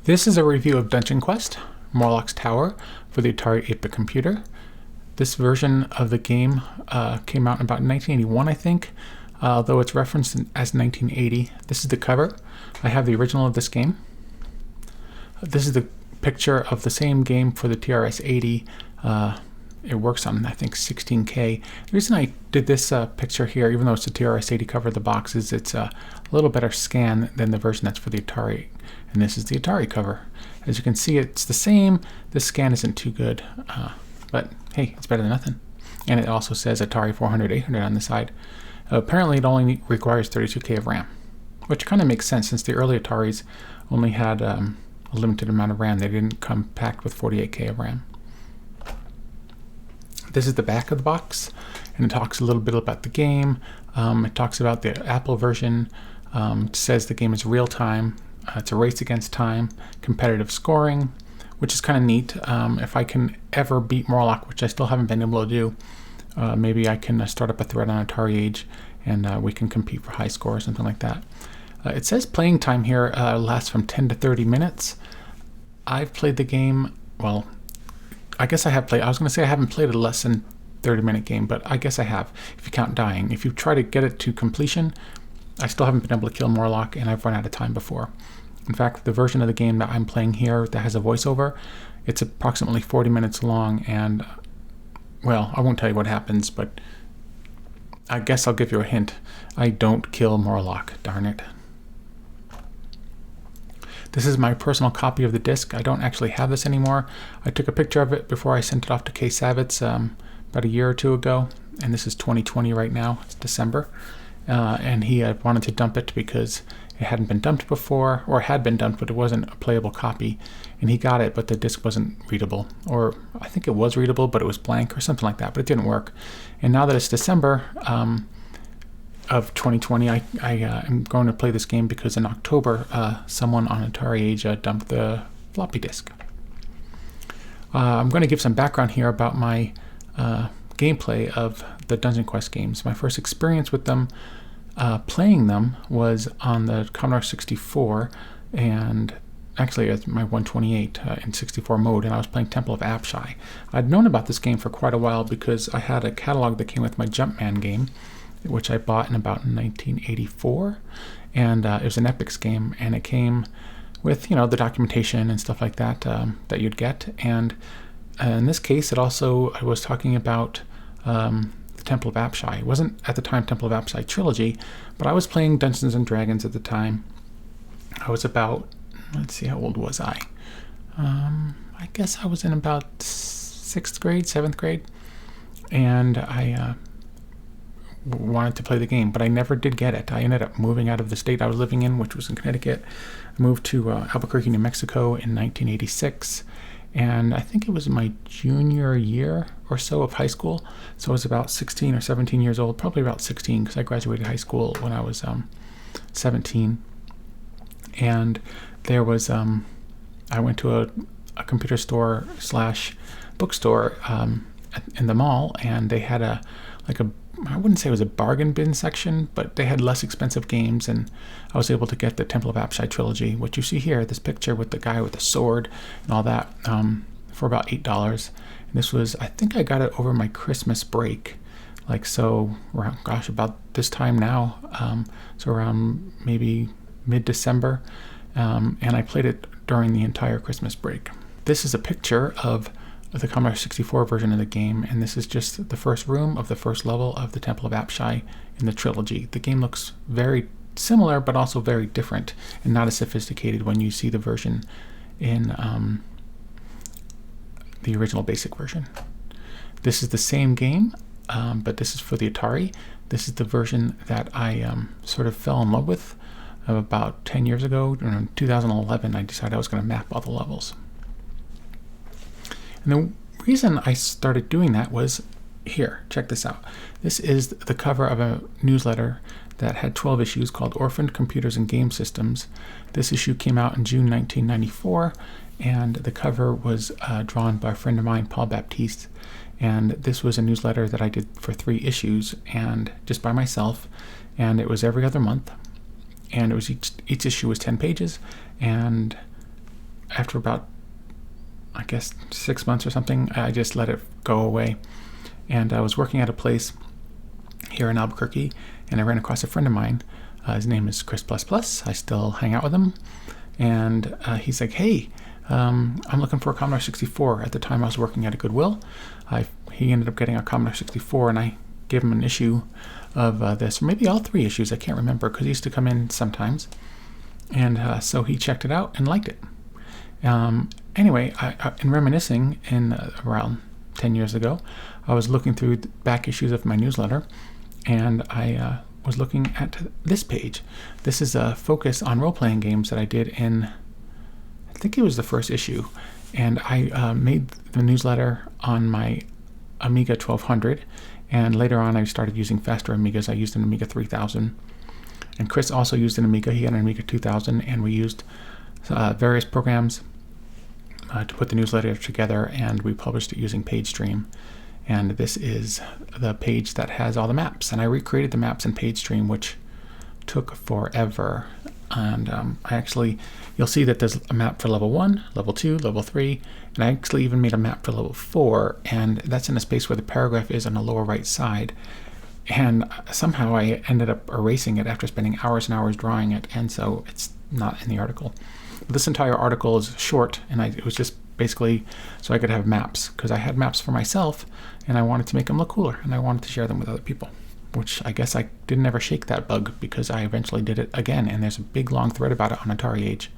This is a review of Dunjonquest, Morloc's Tower for the Atari 8-bit computer. This version of the game came out in about 1981, I think, although it's referenced as 1980. This is the cover. I have the original of this game. This is the picture of the same game for the TRS-80. It works on, I think, 16K. The reason I did this picture here, even though it's the TRS-80 cover of the box, is it's a little better scan than the version that's for the Atari. And this is the Atari cover. As you can see, it's the same. This scan isn't too good, but hey, it's better than nothing. And it also says Atari 400, 800 on the side. Apparently, it only requires 32K of RAM, which kind of makes sense since the early Ataris only had a limited amount of RAM. They didn't come packed with 48K of RAM. This is the back of the box, and it talks a little bit about the game. It talks about the Apple version. It says the game is real-time. It's a race against time, competitive scoring, which is kind of neat. If I can ever beat Morloc, which I still haven't been able to do, maybe I can start up a thread on Atari Age, and we can compete for high score or something like that. It says playing time here lasts from 10 to 30 minutes. I've played the game, well, I guess I have played. I was going to say I haven't played a less than 30-minute game, but I guess I have, if you count dying. If you try to get it to completion, I still haven't been able to kill Morloc, and I've run out of time before. In fact, the version of the game that I'm playing here that has a voiceover, it's approximately 40 minutes long, and, well, I won't tell you what happens, but I guess I'll give you a hint. I don't kill Morloc, darn it. This is my personal copy of the disc. I don't actually have this anymore. I took a picture of it before I sent it off to Kay Savitz about a year or two ago, and this is 2020 right now. It's December. And he wanted to dump it because it hadn't been dumped before, or had been dumped, but it wasn't a playable copy. And he got it, but the disc wasn't readable. Or I think it was readable, but it was blank or something like that, but it didn't work. And now that it's December of 2020, I am going to play this game because in October, someone on Atari Age dumped the floppy disk. I'm going to give some background here about my gameplay of the Dunjonquest games. My first experience with them, playing them, was on the Commodore 64, and actually it's my 128 in 64 mode, and I was playing Temple of Apshai. I'd known about this game for quite a while because I had a catalog that came with my Jumpman game, which I bought in about 1984, and it was an Epix game, and it came with, you know, the documentation and stuff like that that you'd get. And in this case, it also was talking about the Temple of Apshai. It wasn't at the time Temple of Apshai Trilogy, but I was playing Dungeons and Dragons at the time. I was about, let's see, how old was I? I guess I was in about 6th grade, 7th grade, and I wanted to play the game, but I never did get it. I ended up moving out of the state I was living in, which was in Connecticut. I moved to Albuquerque, New Mexico in 1986, and I think it was my junior year or so of high school, so I was about 16 or 17 years old, probably about 16, because I graduated high school when I was 17, and there was, I went to a computer store / bookstore in the mall, and they had I wouldn't say it was a bargain bin section, but they had less expensive games, and I was able to get the Temple of Apshai Trilogy, which you see here, this picture with the guy with the sword and all that, for about $8. And this was, I think I got it over my Christmas break, like so, around, gosh, about this time now, so around maybe mid-December, and I played it during the entire Christmas break. This is a picture of the Commodore 64 version of the game, and this is just the first room of the first level of the Temple of Apshai in the Trilogy. The game looks very similar, but also very different, and not as sophisticated when you see the version in the original basic version. This is the same game, but this is for the Atari. This is the version that I sort of fell in love with about 10 years ago. In 2011, I decided I was going to map all the levels. And the reason I started doing that was here. Check this out. This is the cover of a newsletter that had 12 issues called Orphaned Computers and Game Systems. This issue came out in June 1994, and the cover was drawn by a friend of mine, Paul Baptiste. And this was a newsletter that I did for 3 issues, and just by myself, and it was every other month. And it was each issue was 10 pages, and after about, I guess, 6 months or something, I just let it go away. And I was working at a place here in Albuquerque, and I ran across a friend of mine. His name is Chris++. I still hang out with him. And he's like, hey, I'm looking for a Commodore 64. At the time, I was working at a Goodwill. He ended up getting a Commodore 64, and I gave him an issue of this, or maybe all 3 issues. I can't remember, because he used to come in sometimes. And so he checked it out and liked it. Anyway, in reminiscing, around 10 years ago, I was looking through the back issues of my newsletter, and I was looking at this page. This is a focus on role-playing games that I did in, I think it was the first issue, and I made the newsletter on my Amiga 1200, and later on I started using faster Amigas. I used an Amiga 3000, and Chris also used an Amiga. He had an Amiga 2000, and we used various programs to put the newsletter together, and we published it using PageStream. And this is the page that has all the maps. And I recreated the maps in PageStream, which took forever. And you'll see that there's a map for level 1, level 2, level 3, and I actually even made a map for level 4, and that's in a space where the paragraph is on the lower right side. And somehow I ended up erasing it after spending hours and hours drawing it, and so it's not in the article. This entire article is short, and it was just basically so I could have maps, because I had maps for myself, and I wanted to make them look cooler, and I wanted to share them with other people, which I guess I didn't ever shake that bug, because I eventually did it again, and there's a big long thread about it on Atari Age.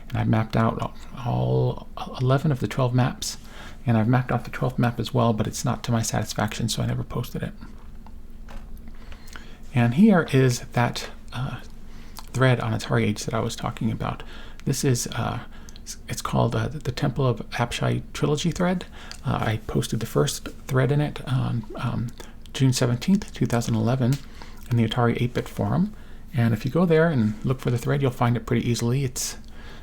And I've mapped out all 11 of the 12 maps, and I've mapped out the 12th map as well, but it's not to my satisfaction, so I never posted it. And here is that thread on Atari Age that I was talking about. This is it's called the Temple of Apshai Trilogy thread. I posted the first thread in it on June 17th, 2011 in the Atari 8-bit forum. And if you go there and look for the thread, you'll find it pretty easily. It's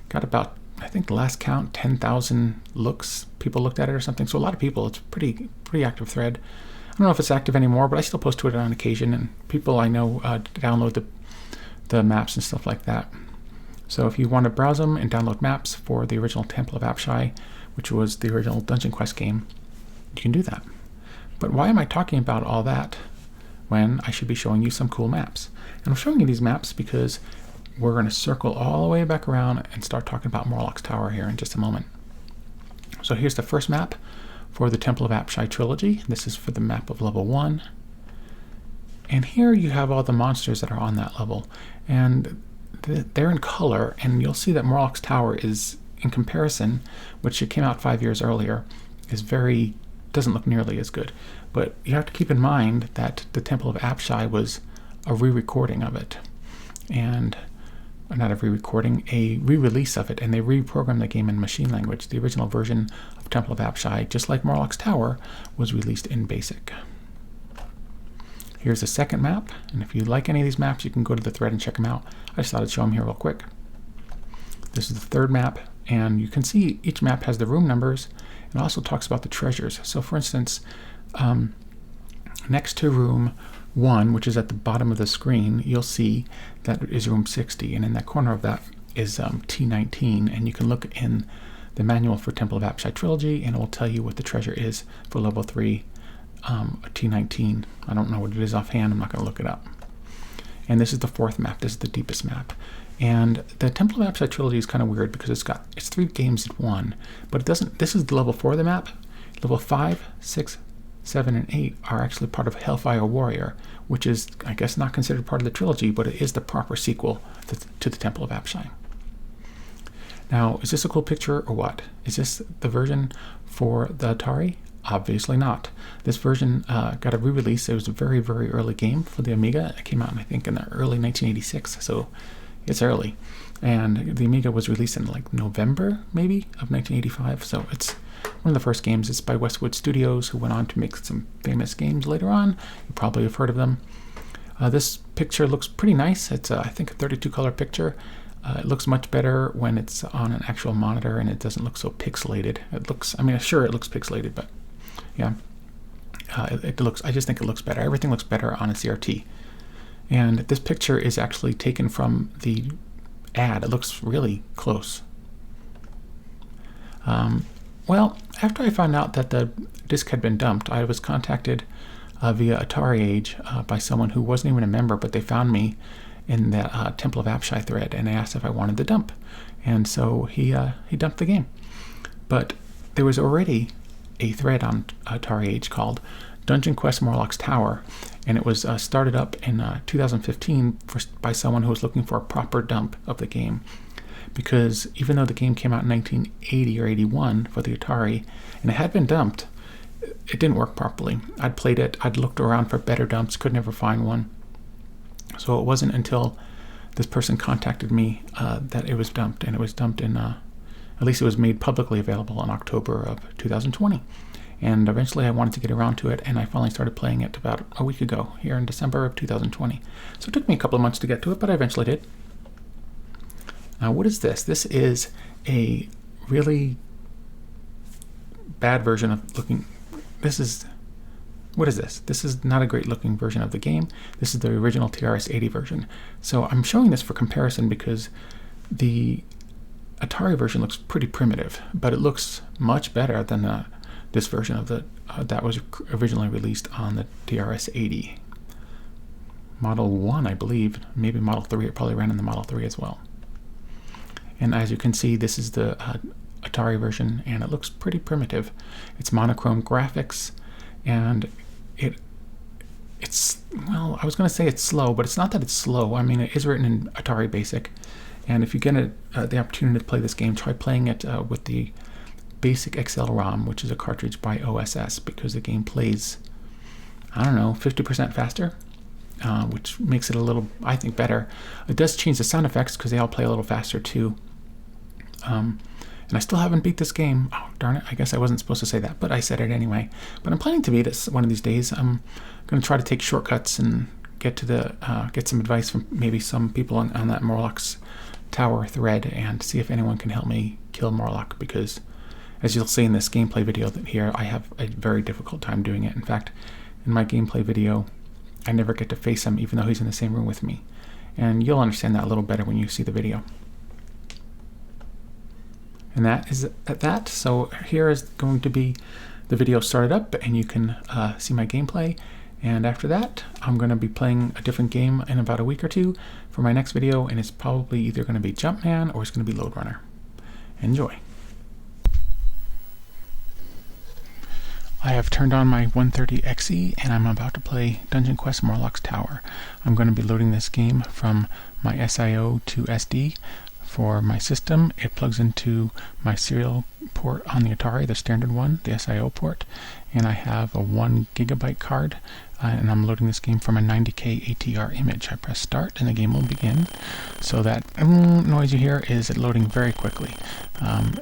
got about, I think the last count, 10,000 looks. People looked at it or something. So a lot of people. It's a pretty active thread. I don't know if it's active anymore, but I still post to it on occasion, and people I know download the maps and stuff like that. So if you want to browse them and download maps for the original Temple of Apshai, which was the original Dunjonquest game, you can do that. But why am I talking about all that when I should be showing you some cool maps? And I'm showing you these maps because we're going to circle all the way back around and start talking about Morloc's Tower here in just a moment. So here's the first map for the Temple of Apshai Trilogy. This is for the map of level 1. And here you have all the monsters that are on that level. And they're in color, and you'll see that Morloc's Tower is, in comparison, which it came out 5 years earlier, doesn't look nearly as good. But you have to keep in mind that the Temple of Apshai was a re-recording of it. And not a re-recording, a re-release of it, and they reprogrammed the game in machine language. The original version of Temple of Apshai, just like Morloc's Tower, was released in BASIC. Here's the second map, and if you like any of these maps, you can go to the thread and check them out. I just thought I'd show them here real quick. This is the third map, and you can see each map has the room numbers, and also talks about the treasures. So for instance, next to room 1, which is at the bottom of the screen, you'll see that is room 60, and in that corner of that is T19, and you can look in the manual for Temple of Apshai Trilogy, and it will tell you what the treasure is for level 3, T19. I don't know what it is offhand. I'm not going to look it up. And this is the fourth map. This is the deepest map. And the Temple of Apshai Trilogy is kind of weird because it's 3 games in one, but it doesn't. This is the level 4 of the map. Level 5, 6, 7, and 8 are actually part of Hellfire Warrior, which is, I guess, not considered part of the trilogy, but it is the proper sequel to the Temple of Apshai. Now, is this a cool picture or what? Is this the version for the Atari? Obviously not. This version got a re-release. It was a very, very early game for the Amiga. It came out, I think, in the early 1986, so it's early. And the Amiga was released in like November, maybe, of 1985, so it's one of the first games. It's by Westwood Studios, who went on to make some famous games later on. You probably have heard of them. This picture looks pretty nice. It's, I think, a 32-color picture. It looks much better when it's on an actual monitor and it doesn't look so pixelated. It looks, I mean, sure, it looks pixelated, but yeah, it looks. I just think it looks better. Everything looks better on a CRT. And this picture is actually taken from the ad. It looks really close. Well, after I found out that the disc had been dumped, I was contacted via Atari Age by someone who wasn't even a member, but they found me in the Temple of Apshai thread and asked if I wanted the dump. And so he dumped the game. But there was already a thread on Atari Age called Dunjonquest Morloc's Tower, and it was started up in 2015 by someone who was looking for a proper dump of the game. Because even though the game came out in 1980 or 81 for the Atari, and it had been dumped, it didn't work properly. I'd played it, I'd looked around for better dumps, could never find one. So it wasn't until this person contacted me that it was dumped, and it was dumped in, at least it was made publicly available in October of 2020. And eventually I wanted to get around to it, and I finally started playing it about a week ago, here in December of 2020. So it took me a couple of months to get to it, but I eventually did. Now, what is this? This is a really bad version of looking. What is this? This is not a great looking version of the game. This is the original TRS-80 version. So I'm showing this for comparison because the Atari version looks pretty primitive, but it looks much better than this version of the that was originally released on the TRS-80. Model 1, I believe, maybe Model 3. It probably ran in the Model 3 as well. And as you can see, this is the Atari version, and it looks pretty primitive. It's monochrome graphics, and it's, well, I was going to say it's slow, but it's not that it's slow. I mean, it is written in Atari Basic, and if you get the opportunity to play this game, try playing it with the Basic XL-ROM, which is a cartridge by OSS, because the game plays, I don't know, 50% faster. Which makes it a little, I think, better. It does change the sound effects because they all play a little faster too. And I still haven't beat this game. Oh, darn it. I guess I wasn't supposed to say that, but I said it anyway. But I'm planning to beat it one of these days. I'm going to try to take shortcuts and get some advice from maybe some people on that Morloc's Tower thread and see if anyone can help me kill Morloc, because as you'll see in this gameplay video here, I have a very difficult time doing it. In fact, in my gameplay video, I never get to face him even though he's in the same room with me. And you'll understand that a little better when you see the video. And that is at that. So here is going to be the video started up, and you can see my gameplay. And after that, I'm going to be playing a different game in about a week or two for my next video, and it's probably either going to be Jumpman or it's going to be Loadrunner. Enjoy. I have turned on my 130XE, and I'm about to play Dunjonquest Morloc's Tower. I'm going to be loading this game from my SIO to SD. For my system, it plugs into my serial port on the Atari, the standard one, the SIO port, and I have a 1 gigabyte card, and I'm loading this game from a 90K ATR image. I press start, and the game will begin. So that noise you hear is it loading very quickly.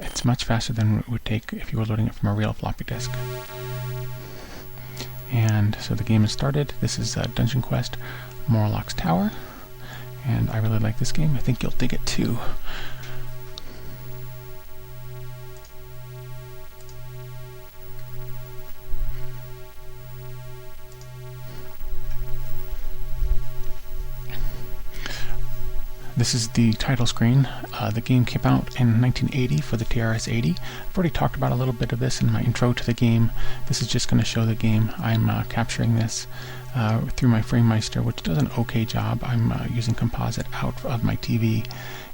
It's much faster than it would take if you were loading it from a real floppy disk. And so the game has started. This is Dunjonquest Morloc's Tower, and I really like this game. I think you'll dig it too. This is the title screen. The game came out in 1980 for the TRS-80. I've already talked about a little bit of this in my intro to the game. This is just going to show the game. I'm capturing this through my FrameMeister, which does an okay job. I'm using composite out of my TV,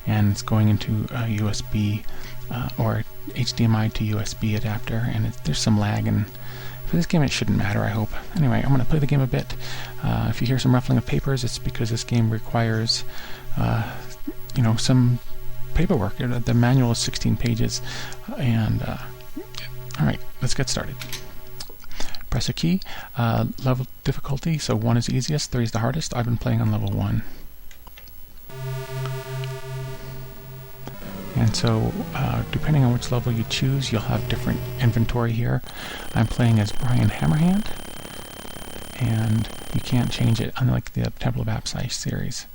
and it's going into a USB or HDMI to USB adapter, and there's some lag, and for this game it shouldn't matter, I hope. Anyway, I'm going to play the game a bit. If you hear some ruffling of papers, it's because this game requires some paperwork. The manual is 16 pages, and alright, let's get started. Press a key. Level difficulty, so 1 is easiest, 3 is the hardest. I've been playing on level 1. And so, depending on which level you choose, you'll have different inventory here. I'm playing as Brian Hammerhand, and you can't change it, unlike the Temple of Apshai series.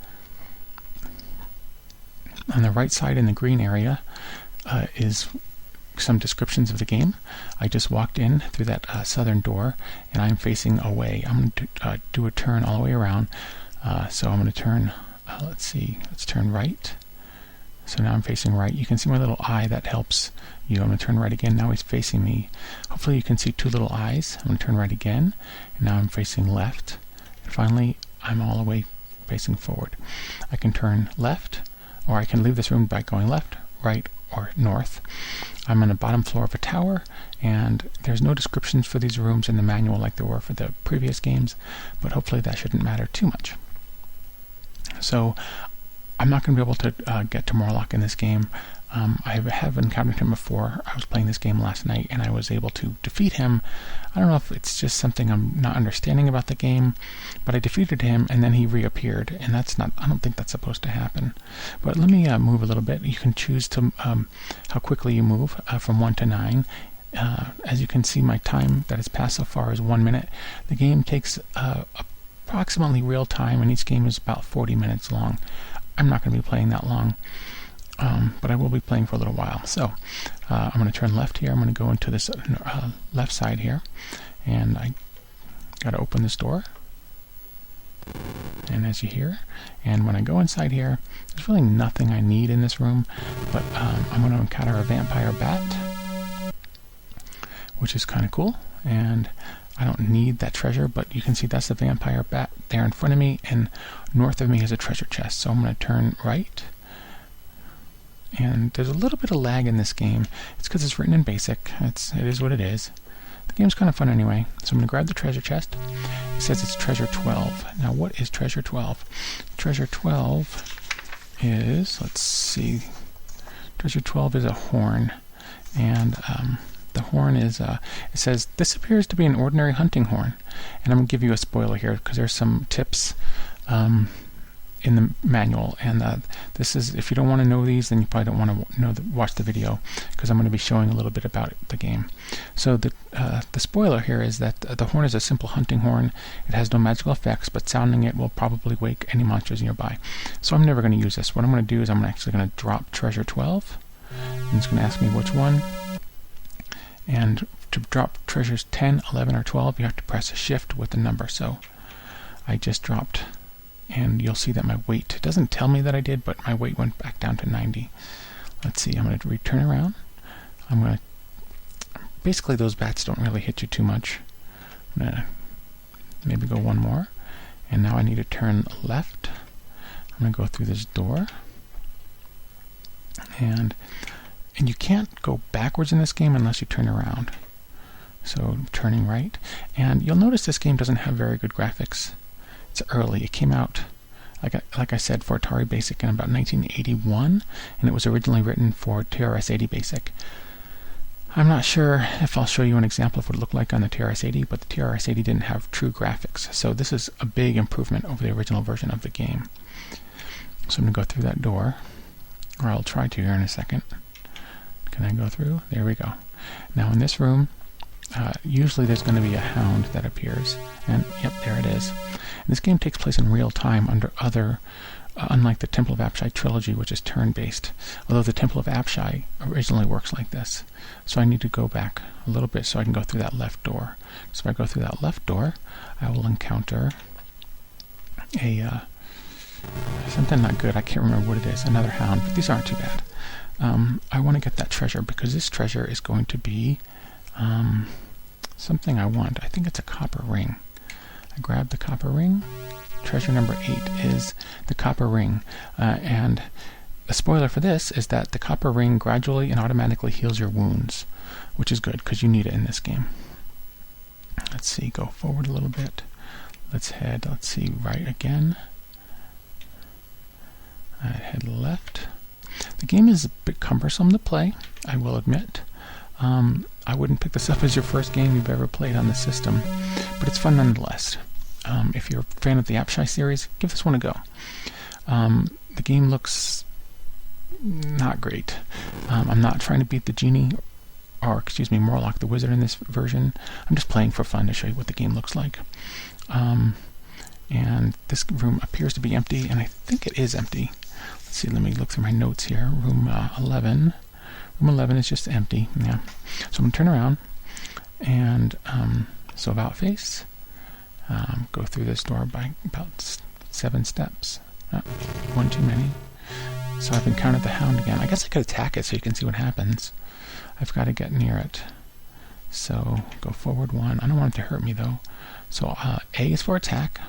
On the right side in the green area is some descriptions of the game. I just walked in through that southern door, and I'm facing away. I'm going to do a turn all the way around. So I'm going to turn, let's turn right. So now I'm facing right. You can see my little eye that helps you. I'm going to turn right again. Now he's facing me. Hopefully you can see two little eyes. I'm going to turn right again. And now I'm facing left. And finally, I'm all the way facing forward. I can turn left, or I can leave this room by going left, right, or north. I'm on the bottom floor of a tower, and there's no descriptions for these rooms in the manual like there were for the previous games, but hopefully that shouldn't matter too much. So I'm not going to be able to get to Morloc in this game. I have encountered him before. I was playing this game last night and I was able to defeat him. I don't know if it's just something I'm not understanding about the game, but I defeated him and then he reappeared, and that's not, I don't think that's supposed to happen. But let me move a little bit. You can choose to how quickly you move from 1 to 9. As you can see, my time that has passed so far is 1 minute. The game takes approximately real time, and each game is about 40 minutes long. I'm not going to be playing that long. But I will be playing for a little while. So I'm going to turn left here. I'm going to go into this left side here, and I got to open this door. And as you hear, and when I go inside here, there's really nothing I need in this room, but I'm going to encounter a vampire bat, which is kind of cool. And I don't need that treasure, but you can see that's the vampire bat there in front of me, and north of me is a treasure chest. So I'm going to turn right. And there's a little bit of lag in this game. It's because it's written in BASIC. It is what it is. The game's kind of fun anyway. So I'm going to grab the treasure chest. It says it's treasure 12. Now what is treasure 12? Treasure 12 is, let's see, treasure 12 is a horn. And the horn is, it says, this appears to be an ordinary hunting horn. And I'm going to give you a spoiler here because there's some tips in the manual, and this is, if you don't want to know these, then you probably don't want to watch the video, because I'm going to be showing a little bit about the game. So the spoiler here is that the horn is a simple hunting horn. It has no magical effects, but sounding it will probably wake any monsters nearby. So I'm never going to use this. What I'm going to do is I'm actually going to drop treasure 12, and it's going to ask me which one. And to drop treasures 10, 11, or 12, you have to press a shift with the number. So I just dropped, and you'll see that my weight, it doesn't tell me that I did, but my weight went back down to 90. Let's see, I'm going to return around. I'm going to, basically those bats don't really hit you too much. I'm going to maybe go one more, and now I need to turn left. I'm going to go through this door, and you can't go backwards in this game unless you turn around. So turning right, and you'll notice this game doesn't have very good graphics. It's early. It came out, like I said, for Atari Basic in about 1981, and it was originally written for TRS-80 Basic. I'm not sure if I'll show you an example of what it looked like on the TRS-80, but the TRS-80 didn't have true graphics, so this is a big improvement over the original version of the game. So I'm going to go through that door, or I'll try to here in a second. Can I go through? There we go. Now in this room, usually there's going to be a hound that appears, and yep, there it is. And this game takes place in real time under other, unlike the Temple of Apshai Trilogy, which is turn-based, although the Temple of Apshai originally works like this. So I need to go back a little bit so I can go through that left door. So if I go through that left door, I will encounter a something not good. I can't remember what it is. Another hound, but these aren't too bad. I want to get that treasure because this treasure is going to be something I want. I think it's a copper ring. I grab the copper ring. Treasure number 8 is the copper ring. And the spoiler for this is that the copper ring gradually and automatically heals your wounds, which is good because you need it in this game. Let's see, go forward a little bit. Let's see, right again. Head left. The game is a bit cumbersome to play, I will admit. I wouldn't pick this up as your first game you've ever played on the system, but it's fun nonetheless. If you're a fan of the Apshai series, give this one a go. The game looks not great. I'm not trying to beat the genie, or excuse me, Morloc the wizard in this version. I'm just playing for fun to show you what the game looks like. And this room appears to be empty, and I think it is empty. Let's see, let me look through my notes here. Room 11. Room 11 is just empty. Yeah. So I'm going to turn around, and so about face. Go through this door by about 7 steps. One too many. So I've encountered the hound again. I guess I could attack it so you can see what happens. I've got to get near it. So go forward 1. I don't want it to hurt me though. So A is for attack.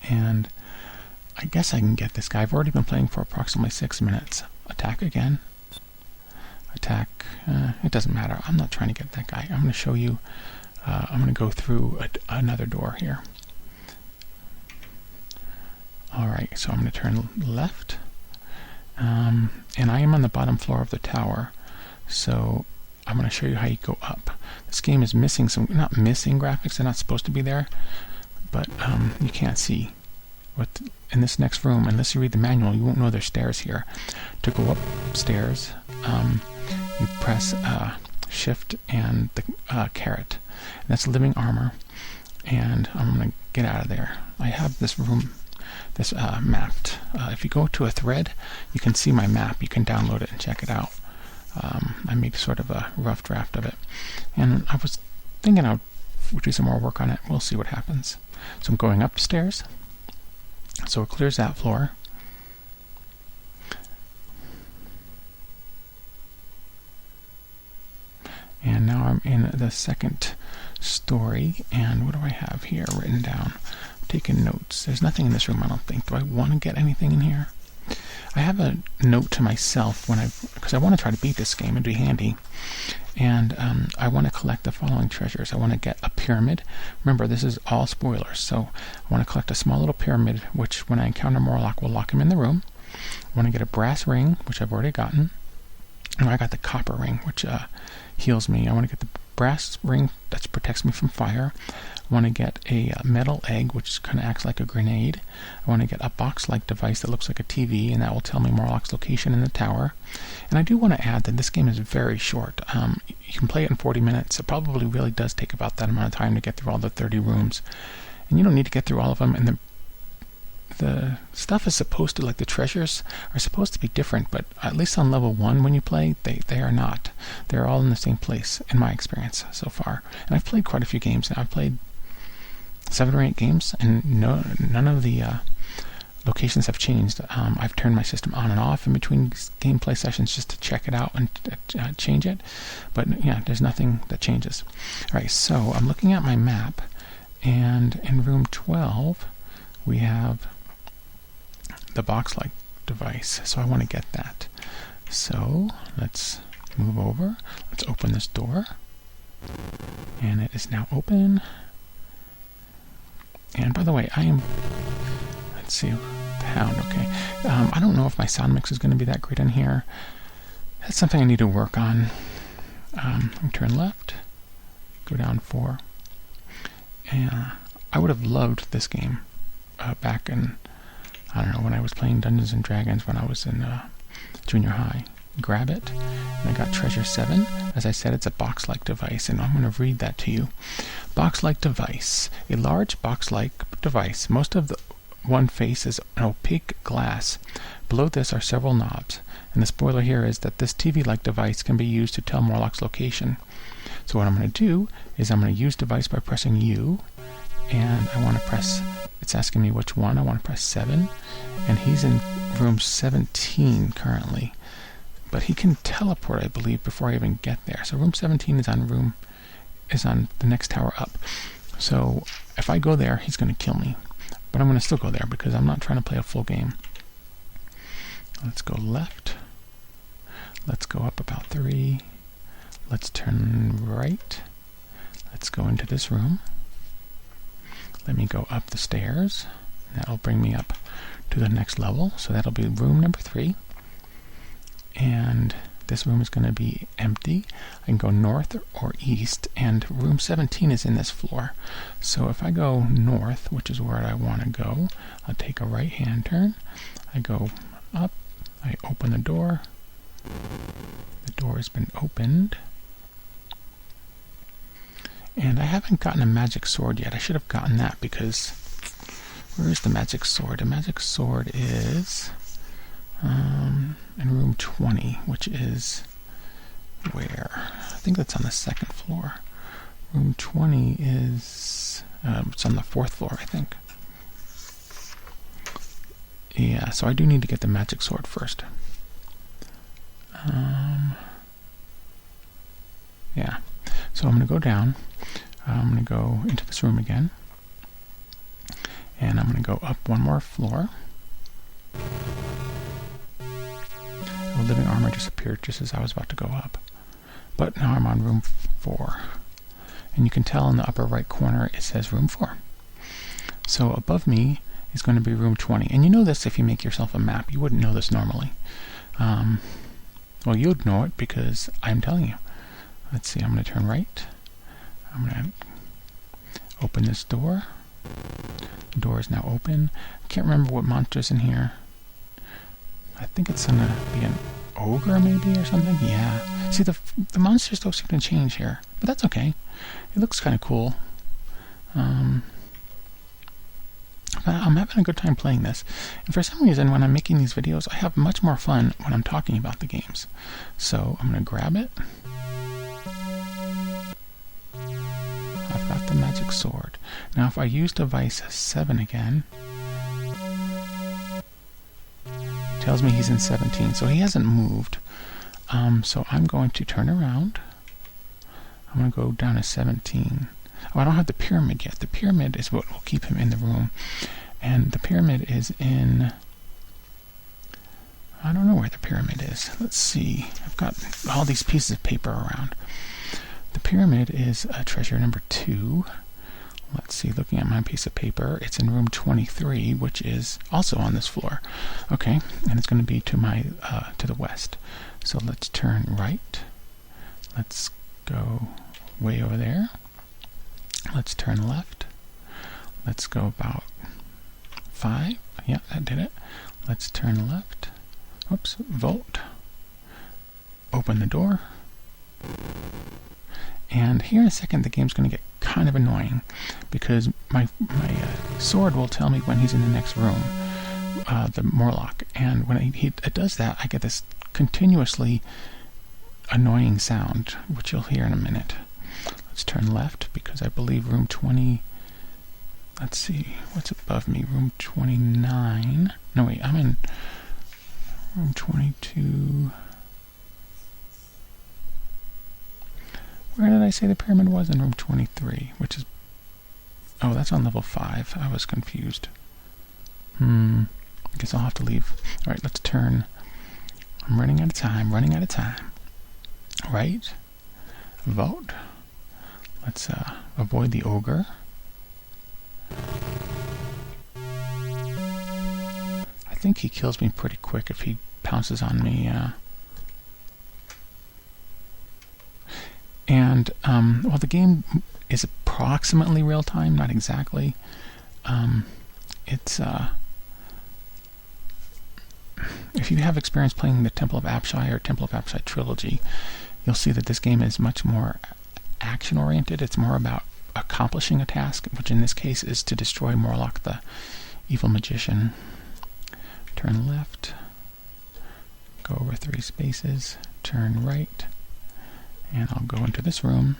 And I guess I can get this guy. I've already been playing for approximately 6 minutes. Attack again. Attack. It doesn't matter. I'm not trying to get that guy. I'm going to show you. I'm going to go through another door here. Alright, so I'm going to turn left. And I am on the bottom floor of the tower. So I'm going to show you how you go up. This game is missing some, not missing graphics, they're not supposed to be there, but you can't see what in this next room. Unless you read the manual, you won't know there's stairs here. To go upstairs, you press shift and the caret. And that's living armor. And I'm going to get out of there. I have this room mapped. If you go to a thread, you can see my map. You can download it and check it out. I made sort of a rough draft of it. And I was thinking I'll do some more work on it. We'll see what happens. So I'm going upstairs. So it clears that floor. And now I'm in the second story. And what do I have here written down? I'm taking notes. There's nothing in this room, I don't think. Do I want to get anything in here? I have a note to myself because I want to try to beat this game and be handy. And I want to collect the following treasures. I want to get a pyramid. Remember, this is all spoilers. So I want to collect a small little pyramid, which when I encounter Morloc, will lock him in the room. I want to get a brass ring, which I've already gotten. And I got the copper ring, which heals me. I want to get the brass ring that protects me from fire. I want to get a metal egg, which kind of acts like a grenade. I want to get a box-like device that looks like a TV, and that will tell me Morloc's location in the tower. And I do want to add that this game is very short. You can play it in 40 minutes. It probably really does take about that amount of time to get through all the 30 rooms. And you don't need to get through all of them. And the stuff is supposed to, like the treasures, are supposed to be different, but at least on level 1 when you play, they are not. They're all in the same place, in my experience so far. And I've played quite a few games now. I've played 7 or 8 games, and none of the locations have changed. I've turned my system on and off in between gameplay sessions just to check it out and change it. But yeah, there's nothing that changes. Alright, so I'm looking at my map, and in room 12, we have the box-like device. So I want to get that. So let's move over. Let's open this door. And it is now open. And by the way, let's see, the hound, okay. I don't know if my sound mix is going to be that great in here. That's something I need to work on. Turn left, go down 4. And I would have loved this game back in, I don't know, when I was playing Dungeons and Dragons when I was in junior high. Grab it, and I got treasure 7. As I said, it's a box-like device, and I'm going to read that to you. Box-like device. A large box-like device. Most of the one face is an opaque glass. Below this are several knobs, and the spoiler here is that this TV-like device can be used to tell Morloc's location. So what I'm going to do is I'm going to use device by pressing U, and I want to press, it's asking me which one, I want to press 7, and he's in room 17 currently. But he can teleport, I believe, before I even get there. So room 17 is on the next tower up. So if I go there, he's going to kill me. But I'm going to still go there because I'm not trying to play a full game. Let's go left. Let's go up about 3. Let's turn right. Let's go into this room. Let me go up the stairs. That'll bring me up to the next level. So that'll be room number 3. And this room is going to be empty. I can go north or east, and room 17 is in this floor. So if I go north, which is where I want to go, I'll take a right-hand turn. I go up, I open the door. The door has been opened. And I haven't gotten a magic sword yet. I should have gotten that because where is the magic sword? The magic sword is in room 20, which is where? I think that's on the 2nd floor. Room 20 is it's on the 4th floor, I think. Yeah, so I do need to get the magic sword first. Yeah, so I'm going to go down. I'm going to go into this room again. And I'm going to go up one more floor. The living armor disappeared just as I was about to go up. But now I'm on room 4. And you can tell in the upper right corner it says room 4. So above me is going to be room 20. And you know this if you make yourself a map. You wouldn't know this normally. Well, you'd know it because I'm telling you. Let's see, I'm going to turn right. I'm going to open this door. The door is now open. I can't remember what monster's in here. I think it's going to be an ogre maybe or something. Yeah. See, the monsters don't seem to change here. But that's okay. It looks kind of cool. I'm having a good time playing this. And for some reason, when I'm making these videos, I have much more fun when I'm talking about the games. So I'm going to grab it. I've got the magic sword. Now if I use device 7 again, it tells me he's in 17, so he hasn't moved. So I'm going to turn around. I'm going to go down to 17. Oh, I don't have the pyramid yet. The pyramid is what will keep him in the room. And the pyramid is in... I don't know where the pyramid is. Let's see. I've got all these pieces of paper around. The pyramid is treasure number 2. Let's see, looking at my piece of paper, it's in room 23, which is also on this floor. Okay, and it's going to be to my to the west. So let's turn right. Let's go way over there. Let's turn left. Let's go about 5. Yeah, that did it. Let's turn left. Oops, vote. Open the door. And here in a second, the game's going to get kind of annoying because my sword will tell me when he's in the next room, the Morloc. And when it does that, I get this continuously annoying sound, which you'll hear in a minute. Let's turn left because I believe room 20... Let's see, what's above me? Room 29... No, wait, I'm in room 22... Where did I say the pyramid was? In room 23, which is... Oh, that's on level 5. I was confused. I guess I'll have to leave. Alright, let's turn. I'm running out of time, Right. Vote. Let's avoid the ogre. I think he kills me pretty quick if he pounces on me. And, well, the game is approximately real-time, not exactly. It's, if you have experience playing the Temple of Apshai or Temple of Apshai Trilogy, you'll see that this game is much more action-oriented. It's more about accomplishing a task, which in this case is to destroy Morloc, the evil magician. Turn left. Go over 3 spaces. Turn right. And I'll go into this room.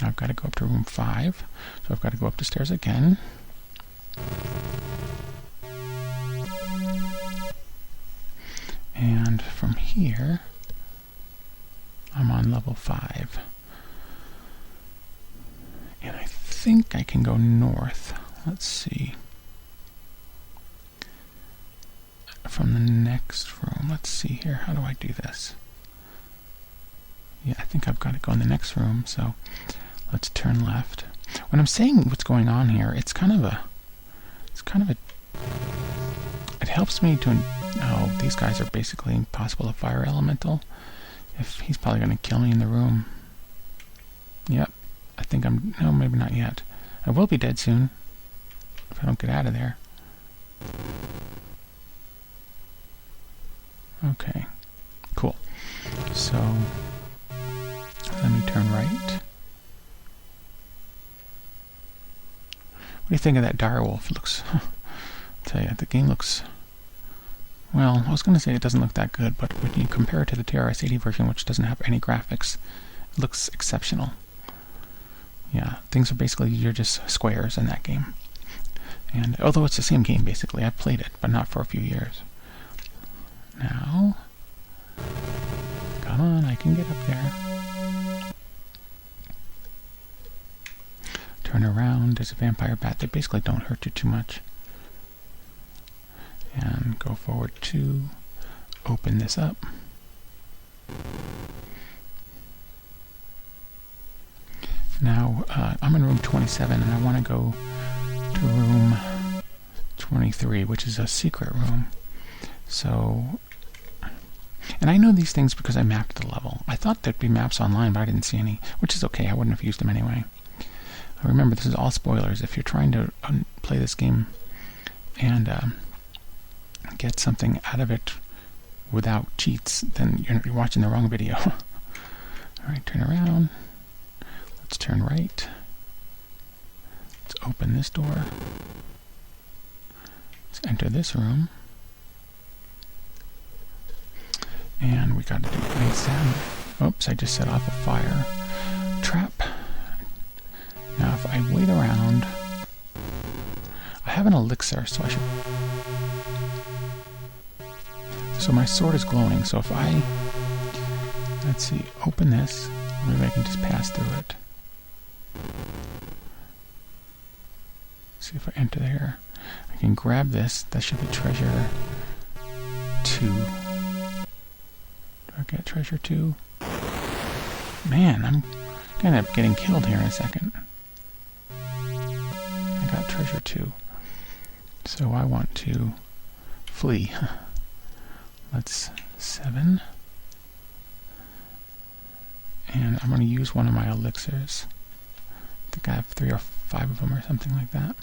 I've got to go up to room 5. So I've got to go up the stairs again. And from here, I'm on level 5. And I think I can go north. Let's see. From the next room. Let's see here. How do I do this? Yeah, I think I've got to go in the next room, so let's turn left. When I'm saying what's going on here, it helps me to, oh, these guys are basically possible a fire elemental. If he's probably going to kill me in the room. Yep, I think no, maybe not yet. I will be dead soon if I don't get out of there. Okay, cool. So let me turn right. What do you think of that direwolf? It looks... I'll tell you, the game looks... Well, I was going to say it doesn't look that good, but when you compare it to the TRS-80 version, which doesn't have any graphics, it looks exceptional. Yeah, things are basically... You're just squares in that game. And although it's the same game basically, I've played it, but not for a few years. Now, come on, I can get up there. Turn around. There's a vampire bat. They basically don't hurt you too much. And go forward 2. Open this up. Now, I'm in room 27, and I want to go to room 23, which is a secret room. So, and I know these things because I mapped the level. I thought there'd be maps online, but I didn't see any, which is okay. I wouldn't have used them anyway. Remember, this is all spoilers. If you're trying to play this game and get something out of it without cheats, then you're watching the wrong video. Alright, turn around. Let's turn right. Let's open this door. Let's enter this room. And we got to do an exam. Oops, I just set off a fire trap. Now if I wait around, I have an elixir, so I should... So my sword is glowing, so if I, let's see, open this, maybe I can just pass through it. See if I enter there. I can grab this, that should be treasure 2. Do I get treasure 2? Man, I'm gonna end up getting killed here in a second. I got treasure 2. So I want to flee. Let's 7. And I'm going to use one of my elixirs. I think I have 3 or 5 of them or something like that.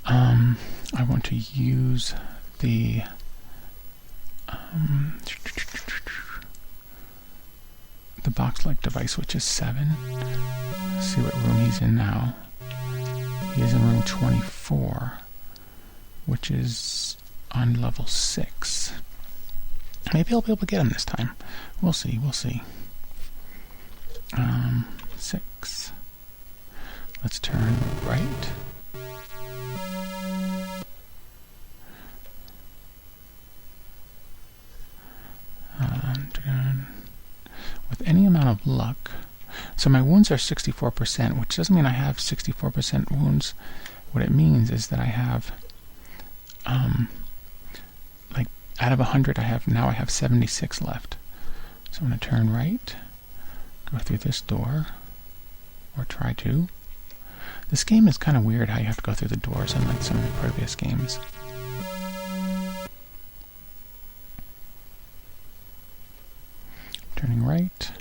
I want to use the box-like device, which is 7. Let's see what room he's in now. He is in room 24, which is on level 6. Maybe I'll be able to get him this time. We'll see, we'll see. 6. Let's turn right. With any amount of luck. So my wounds are 64%, which doesn't mean I have 64% wounds. What it means is that I have, like, out of 100, I have 76 left. So I'm going to turn right, go through this door, or try to. This game is kind of weird how you have to go through the doors, unlike some of the previous games. Turning right,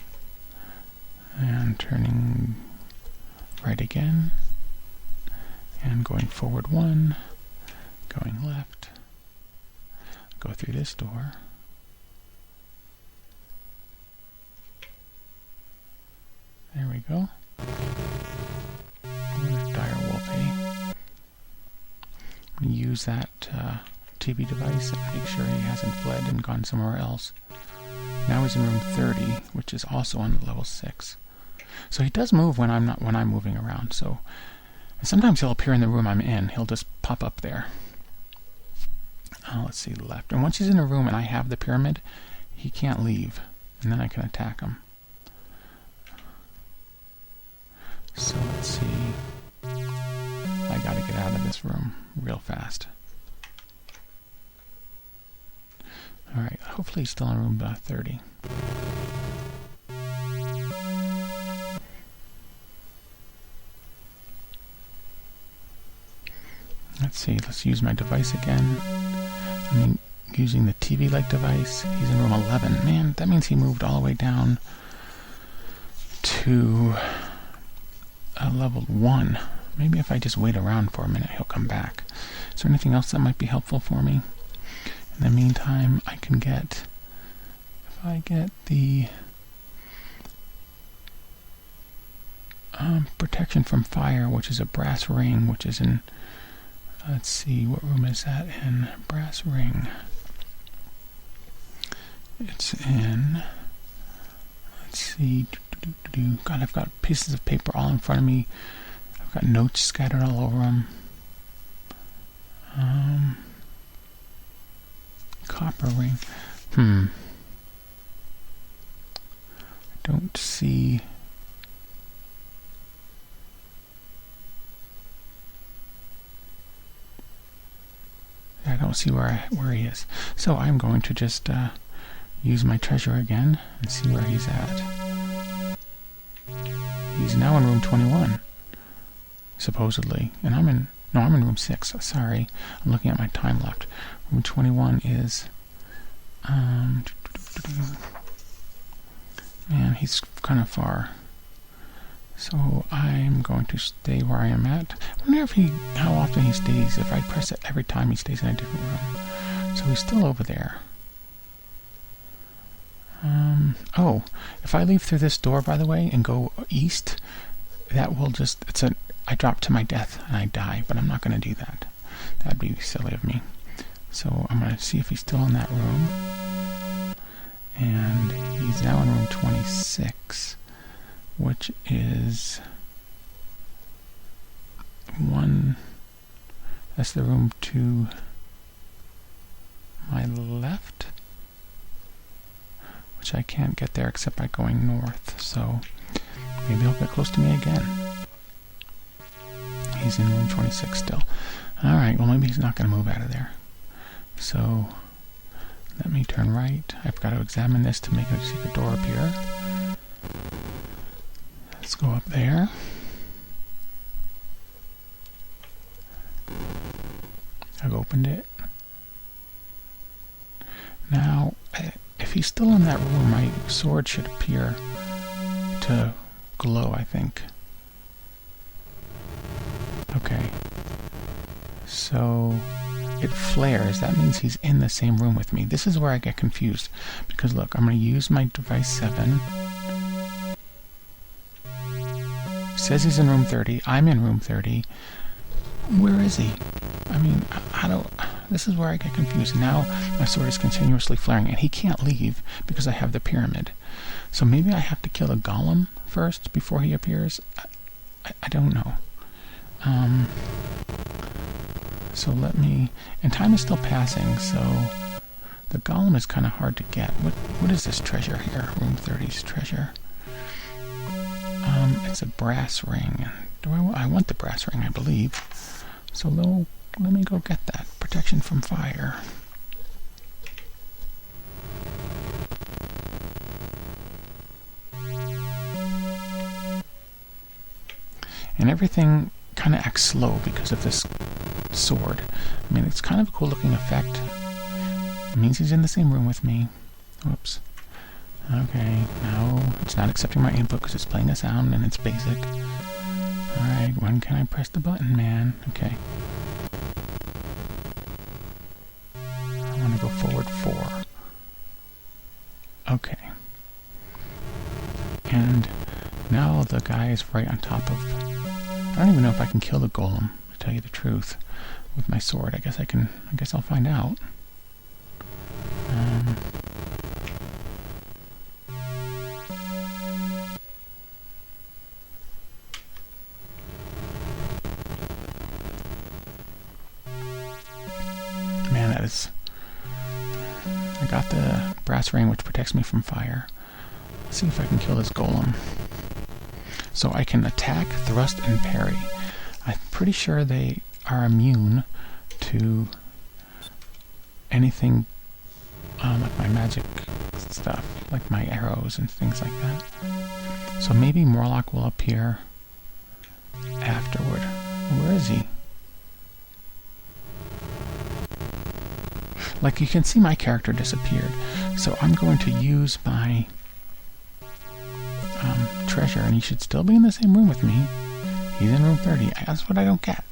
and turning right again, and going forward 1, going left, go through this door, there we go. Dire wolfie. I'm going to use that TV device and make sure he hasn't fled and gone somewhere else. Now he's in room 30, which is also on level 6. So he does move when I'm moving around. So sometimes he'll appear in the room I'm in. He'll just pop up there. Let's see, left. And once he's in a room and I have the pyramid, he can't leave, and then I can attack him. So let's see. I gotta get out of this room real fast. Alright, hopefully he's still in room 30. Let's see, let's use my device again. Using the TV-like device. He's in room 11. Man, that means he moved all the way down to level 1. Maybe if I just wait around for a minute, he'll come back. Is there anything else that might be helpful for me? In the meantime, I can get, if I get the protection from fire, which is a brass ring, which is in, let's see, what room is that in? Brass ring. It's in, let's see, God, I've got pieces of paper all in front of me. I've got notes scattered all over them. Copper ring. I don't see... I don't see where he is. So I'm going to just use my treasure again and see where he's at. He's now in room 21, supposedly. And I'm in room 6. Sorry, I'm looking at my time left. Room 21 is... man, he's kind of far. So I'm going to stay where I am at. I wonder how often he stays. If I press it every time, he stays in a different room. So he's still over there. Oh, if I leave through this door, by the way, and go east, that will just... I drop to my death and I die, but I'm not going to do that. That'd be silly of me. So I'm going to see if he's still in that room. And he's now in room 26. Which is that's the room to my left, which I can't get there except by going north, so maybe he'll get close to me again. He's in room 26 still. Alright, well maybe he's not going to move out of there. So let me turn right. I've got to examine this to make a secret door appear. Let's go up there. I've opened it. Now, if he's still in that room, my sword should appear to glow, I think. Okay. So, it flares. That means he's in the same room with me. This is where I get confused. Because look, I'm going to use my device 7. Says he's in room 30. I'm in room 30. Where is he? I mean, this is where I get confused. Now my sword is continuously flaring, and he can't leave because I have the pyramid. So maybe I have to kill a golem first before he appears. I don't know. So let me... And time is still passing, so the golem is kind of hard to get. What is this treasure here? Room 30's treasure. It's a brass ring. I want the brass ring, I believe. So let me go get that. Protection from fire. And everything kind of acts slow because of this sword. I mean, it's kind of a cool looking effect. It means he's in the same room with me. Whoops. Okay, no, it's not accepting my input because it's playing a sound and it's basic. Alright, when can I press the button, man? Okay. I want to go forward 4. Okay. And now the guy is right on top of... I don't even know if I can kill the golem, to tell you the truth, with my sword. I guess I'll find out. Man, that is... I got the brass ring, which protects me from fire. Let's see if I can kill this golem. So I can attack, thrust, and parry. I'm pretty sure they are immune to anything like my magic stuff, like my arrows and things like that. So maybe Morloc will appear afterward. Where is he? Like, you can see my character disappeared. So I'm going to use my treasure, and he should still be in the same room with me. He's in room 30. That's what I don't get.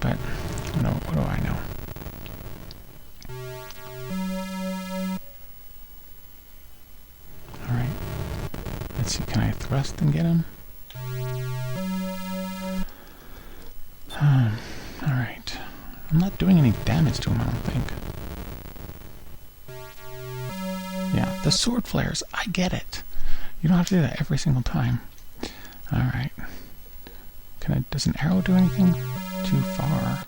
But, what do I know? Alright. Let's see, can I thrust and get him? Alright. I'm not doing any damage to him, I don't think. Yeah, the sword flares. I get it. You don't have to do that every single time. Alright. Does an arrow do anything? Too far.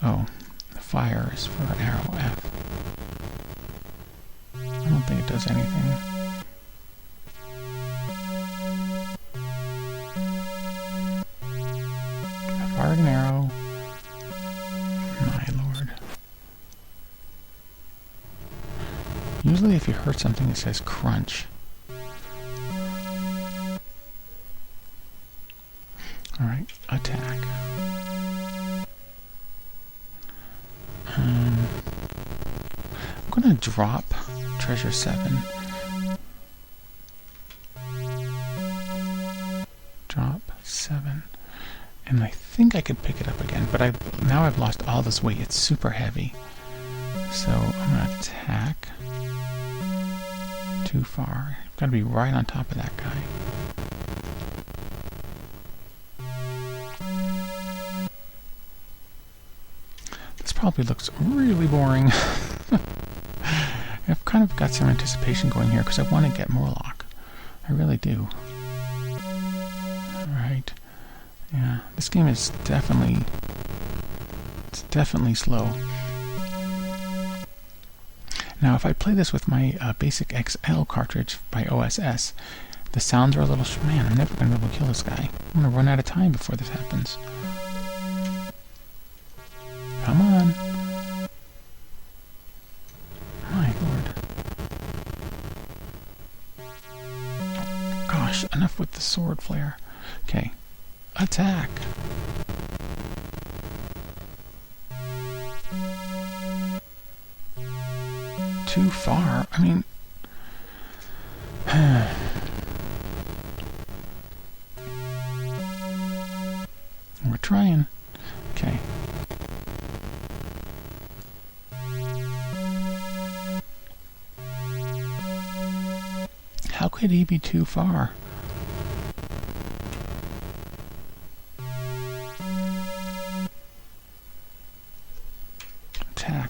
Oh, the fire is for arrow F. I don't think it does anything. I fired an arrow. My lord. Usually if you hurt something it says crunch. Alright, attack. I'm gonna drop treasure 7. Drop 7. And I think I could pick it up again, but now I've lost all this weight. It's super heavy. So I'm gonna attack. Too far. I've gotta be right on top of that guy. This probably looks really boring. I've kind of got some anticipation going here because I want to get Morloc. I really do. Alright. Yeah, this game is definitely slow. Now, if I play this with my basic XL cartridge by OSS, the sounds are a little... Man, I'm never going to be able to kill this guy. I'm going to run out of time before this happens. Come on. My lord. Gosh, enough with the sword flare. Okay. Attack. Too far. I mean... We're trying. Okay. How could he be too far? Attack.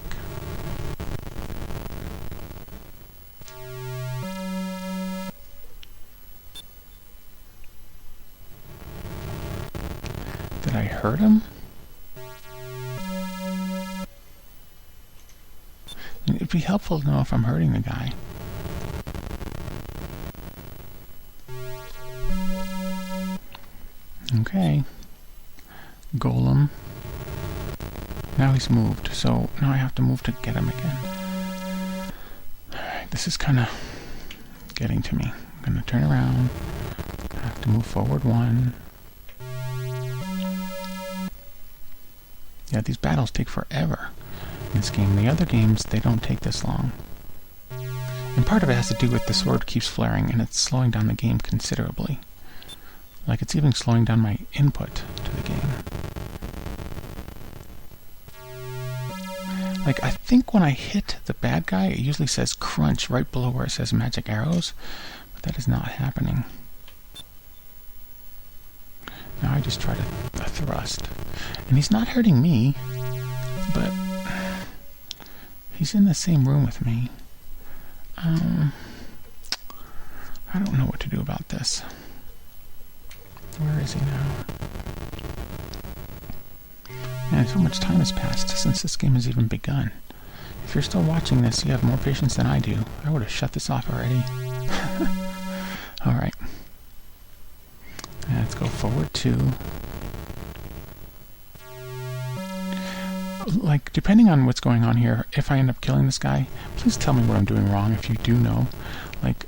Did I hurt him? It'd be helpful to know if I'm hurting the guy. Okay. Golem. Now he's moved, so now I have to move to get him again. Alright, this is kind of getting to me. I'm going to turn around. I have to move forward 1. Yeah, these battles take forever in this game. The other games, they don't take this long. And part of it has to do with the sword keeps flaring and it's slowing down the game considerably. Like, it's even slowing down my input to the game. Like, I think when I hit the bad guy, it usually says crunch right below where it says magic arrows, but that is not happening. Now I just try to thrust. And he's not hurting me, but he's in the same room with me. I don't know what to do about this. Where is he now? Man, so much time has passed since this game has even begun. If you're still watching this, you have more patience than I do. I would have shut this off already. Alright. Let's go forward 2. Like, depending on what's going on here, if I end up killing this guy, please tell me what I'm doing wrong if you do know. Like,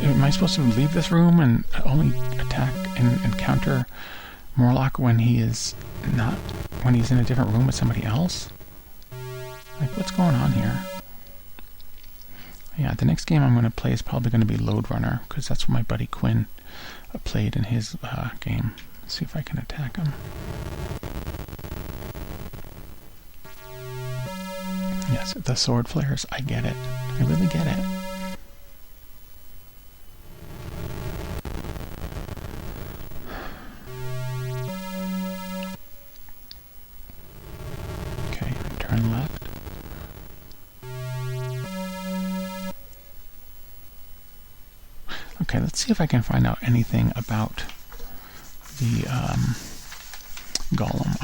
am I supposed to leave this room and only attack and counter Morloc when he is not, when he's in a different room with somebody else? Like, what's going on here? Yeah, the next game I'm going to play is probably going to be Loadrunner, because that's what my buddy Quinn played in his game. Let's see if I can attack him. Yes, the sword flares, I get it. I really get it. Okay, turn left. Okay, let's see if I can find out anything about the golem.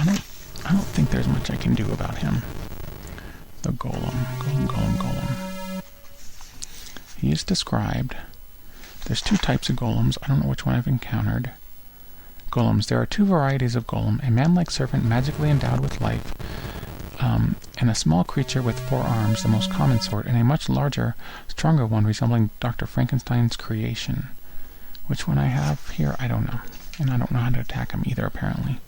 I don't think there's much I can do about him. The golem. Golem. He is described. There's two types of golems. I don't know which one I've encountered. Golems. There are two varieties of golem. A man-like serpent magically endowed with life, and a small creature with 4 arms, the most common sort, and a much larger, stronger one resembling Dr. Frankenstein's creation. Which one I have here, I don't know. And I don't know how to attack him either, apparently.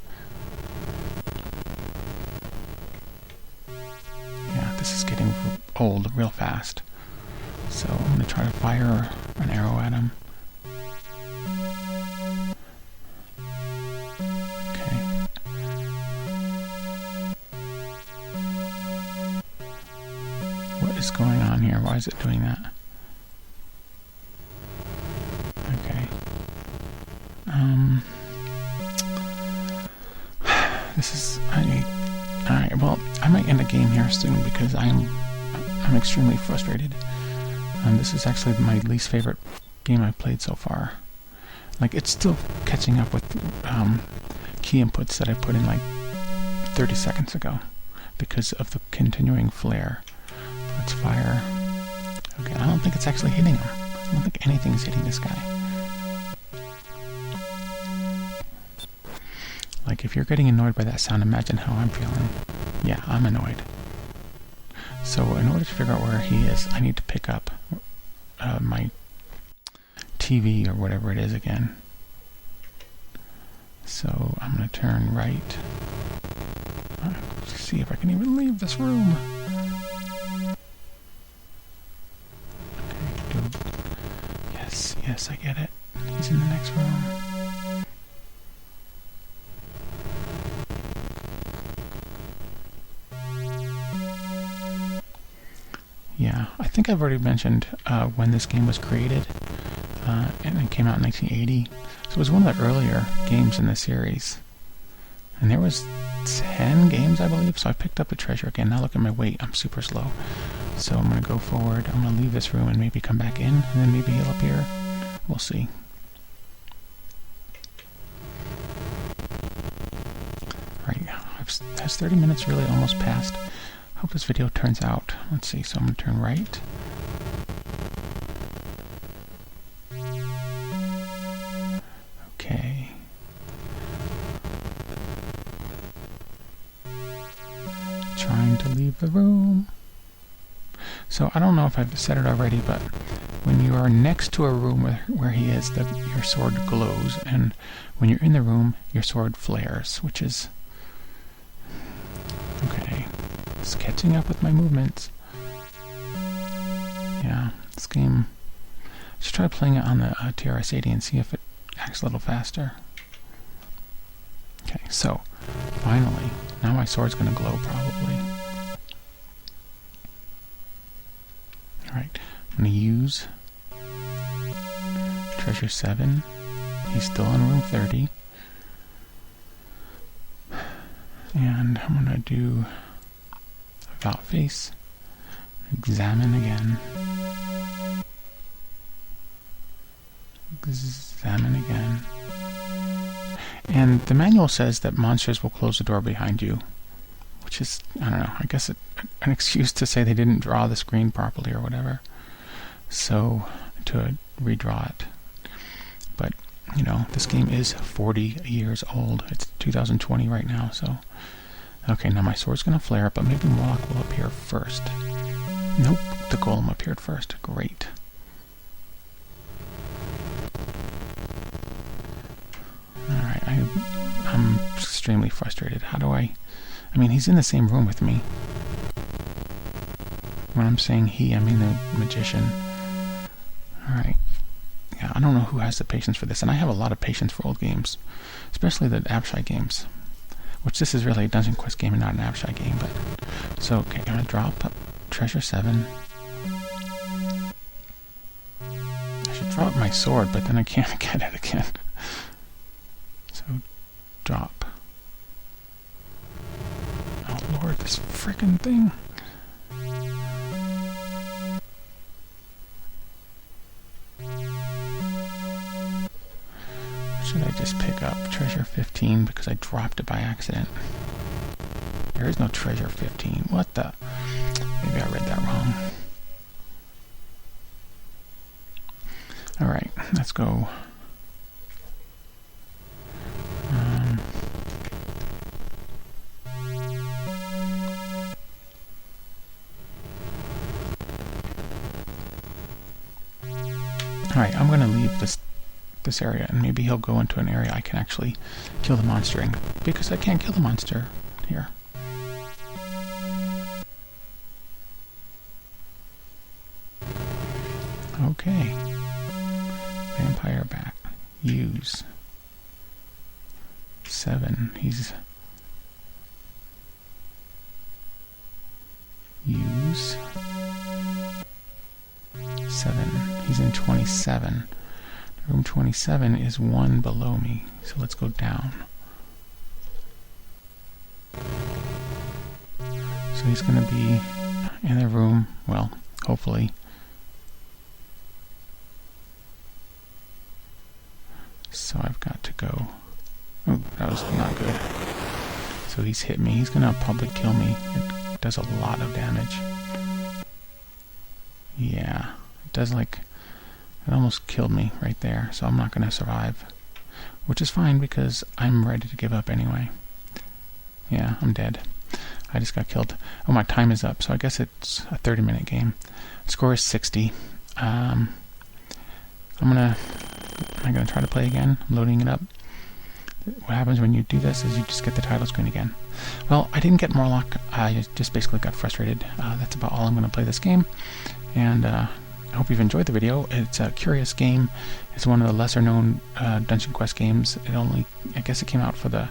Yeah, this is getting old real fast. So I'm going to try to fire an arrow at him. Okay. What is going on here? Why is it doing that? Okay. This is... Alright, well, I might end the game here soon because I'm extremely frustrated. This is actually my least favorite game I've played so far. Like, it's still catching up with key inputs that I put in like 30 seconds ago because of the continuing flare. Let's fire. Okay, I don't think it's actually hitting him. I don't think anything's hitting this guy. Like, if you're getting annoyed by that sound, imagine how I'm feeling. Yeah, I'm annoyed. So, in order to figure out where he is, I need to pick up my TV or whatever it is again. So, I'm going to turn right. See if I can even leave this room. Okay, yes, I get it. He's in the next room. Yeah, I think I've already mentioned when this game was created, and it came out in 1980. So it was one of the earlier games in the series. And there was 10 games, I believe, so I picked up the treasure again. Now look at my weight, I'm super slow. So I'm going to go forward, I'm going to leave this room and maybe come back in, and then maybe he'll appear. We'll see. Right, has 30 minutes really almost passed? Hope this video turns out. Let's see, so I'm going to turn right. Okay. Trying to leave the room. So I don't know if I've said it already, but when you are next to a room where he is, your sword glows, and when you're in the room, your sword flares, which is... Okay. It's catching up with my movements. Yeah, this game... Let's try playing it on the TRS-80 and see if it acts a little faster. Okay, so, finally, now my sword's going to glow, probably. Alright, I'm going to use Treasure 7. He's still in room 30. And I'm going to do About Face. Examine again. Examine again. And the manual says that monsters will close the door behind you, which is, I don't know, I guess an excuse to say they didn't draw the screen properly or whatever. So, to redraw it. But, you know, this game is 40 years old. It's 2020 right now, so... Okay, now my sword's going to flare, but maybe Warlock will appear first. Nope, the golem appeared first. Great. Alright, I'm extremely frustrated. How do I mean, he's in the same room with me. When I'm saying he, I mean the magician. Alright. Yeah, I don't know who has the patience for this, and I have a lot of patience for old games. Especially the Apshai games. Which this is really a Dunjonquest game and not an Apshai game, but... So, okay, I'm gonna drop Treasure 7. I should drop my sword, but then I can't get it again. So, drop. Oh lord, this frickin' thing. Should I just pick up Treasure 15 because I dropped it by accident? There is no treasure 15. What the? Maybe I read that wrong. Alright, let's go. Alright, I'm going to leave this area, and maybe he'll go into an area I can actually kill the monster in, because I can't kill the monster here. Okay. Vampire bat. Use. 7. He's... Use. 7. He's in 27. Room 27 is 1 below me, so let's go down. So he's going to be in the room, well, hopefully. So I've got to go. Oh, that was not good. So he's hit me. He's going to probably kill me. It does a lot of damage. Yeah, it does like... It almost killed me right there, so I'm not going to survive. Which is fine, because I'm ready to give up anyway. Yeah, I'm dead. I just got killed. Oh, my time is up, so I guess it's a 30-minute game. Score is 60. I'm gonna try to play again. I'm loading it up. What happens when you do this is you just get the title screen again. Well, I didn't get Morloc. I just basically got frustrated. That's about all I'm going to play this game. And I hope you've enjoyed the video. It's a curious game. It's one of the lesser known Dunjonquest games. I guess it came out for the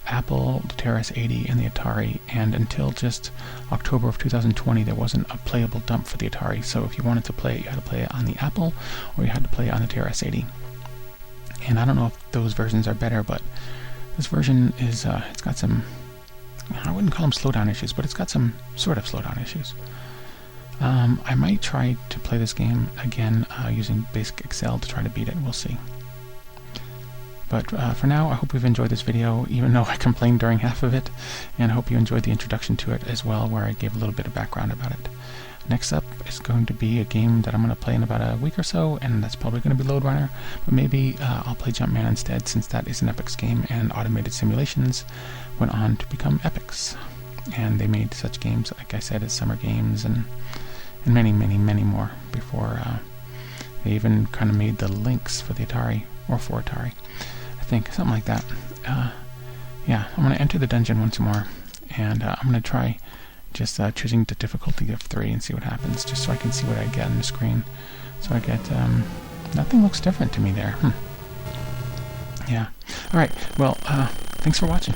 Apple, the TRS-80, and the Atari, and until just October of 2020 there wasn't a playable dump for the Atari, so if you wanted to play it, you had to play it on the Apple, or you had to play it on the TRS-80. And I don't know if those versions are better, but this version is, it's got some, I wouldn't call them slowdown issues, but it's got some sort of slowdown issues. I might try to play this game again using basic Excel to try to beat it. We'll see. But for now, I hope you've enjoyed this video, even though I complained during half of it, and I hope you enjoyed the introduction to it as well, where I gave a little bit of background about it. Next up is going to be a game that I'm going to play in about a week or so, and that's probably going to be Loadrunner, but maybe I'll play Jumpman instead, since that is an Epics game, and automated simulations went on to become Epics. And they made such games, like I said, as Summer Games, and many, many, many more before they even kind of made the links for the Atari, or for Atari. I think, something like that. Yeah, I'm going to enter the dungeon once more, and I'm going to try just choosing the difficulty of 3 and see what happens, just so I can see what I get on the screen. So I get, nothing looks different to me there. Yeah. Alright, well, thanks for watching.